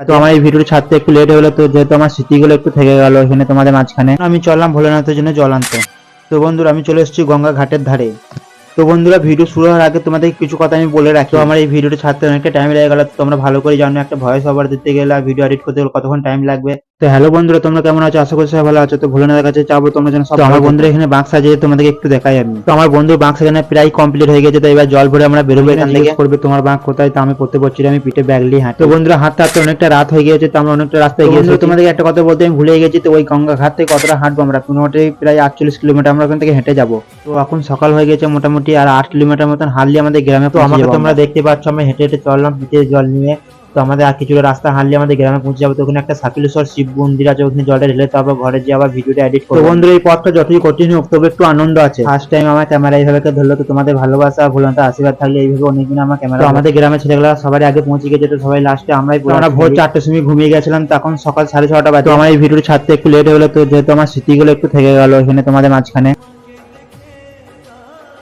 তো আমার এই ভিডিওটি ছাড়তে একটু লেট হলো, তো যেহেতু আমার স্মৃতিগুলো একটু থেকে গেল এখানে তোমাদের মাঝখানে, আমি চললাম ভোলেনাথের জন্য জল আনতে। তো বন্ধুরা আমি চলে এসেছি গঙ্গা ঘাটের ধারে। তো বন্ধুরা ভিডিও শুরু হওয়ার আগে তোমাদের কিছু কথা আমি বলে রাখি। তো আমার এই ভিডিওটি ছাড়তে অনেকটা টাইম লেগে গেল, তো তোমরা ভালো করে জানো একটা ভয়েস ওভার দিতে গেলে আর ভিডিও এডিট করতে গেলে কতক্ষণ টাইম লাগবে। তো হ্যালো বন্ধুরা, তোমরা কেমন আছো? আশা করি সবাই ভালো আছো। তো ভোলেনাথের কাছে চাবো তোমরা যেন সব। আমার বন্ধুরা এখানে বাক্স সাজিয়ে তোমাদেরকে একটু দেখাই আমি। তো আমার বন্ধুর বাক্স এখানে প্রায় কমপ্লিট হয়ে গেছে, তো এবার জল ভরে আমরা বেরোবো এখান থেকে। করবে তোমার বাঁক কোথায়, তো আমি করতে পারছি না, আমি পিঠে ব্যাগ নিয়ে হাঁটি। তো বন্ধুরা হাঁটতে হাঁটতে অনেকটা রাত হয়ে গিয়েছে, তো আমরা অনেকটা রাস্তায় গিয়েছি। তোমাদেরকে একটা কথা বলতে আমি ভুলে গেছি, তো ওই গঙ্গা ঘাট থেকে কতটা হাঁটবো আমরা, মোটামুটি প্রায় 48 কিলোমিটার আমরা ওখান থেকে হেঁটে যাবো। তো এখন সকাল হয়ে গেছে মোটামুটি, আর 8 কিলোমিটার মতন হাঁটলে আমাদের গ্রামে। তো আমাকে তোমরা দেখতে পাচ্ছ আমরা হেঁটে হেঁটে চললাম পিঠে জল নিয়ে। তো আমাদের আর কিছুটা রাস্তা হাঁটলে আমাদের গ্রামে পৌঁছে যাবো। তো ওখানে একটা সাকিলেশ্বর শিব মন্দির আছে, ওখানে জলটা ঢেলে তারপর ঘরে গিয়ে আবার ভিডিওটা এডিট করবো। তো বন্ধুরা এই পথটা যতই কঠিন হোক তবে একটু আনন্দ আছে। ফার্স্ট টাইম আমার ক্যামেরা এইভাবে ধরলো, তো তোমাদের ভালোবাসা ভোলেনাথ আশীর্বাদ থাকলে এইভাবে অনেকদিন আমার ক্যামেরা। তো আমাদের গ্রামের ছেলেগুলা সবাই আগে পৌঁছে গেছে, তো সবাই লাস্টে আমরাই। আমরা ভোর 4টার সময় ঘুমিয়ে গেছিলাম, তখন সকাল 6:30 বাজে। তো আমার এই ভিডিওটি ছাড়তে একটু লেট হলো, তো যেহেতু আমার স্মৃতিগুলো একটু থেকে গেল এখানে তোমাদের মাঝখানে।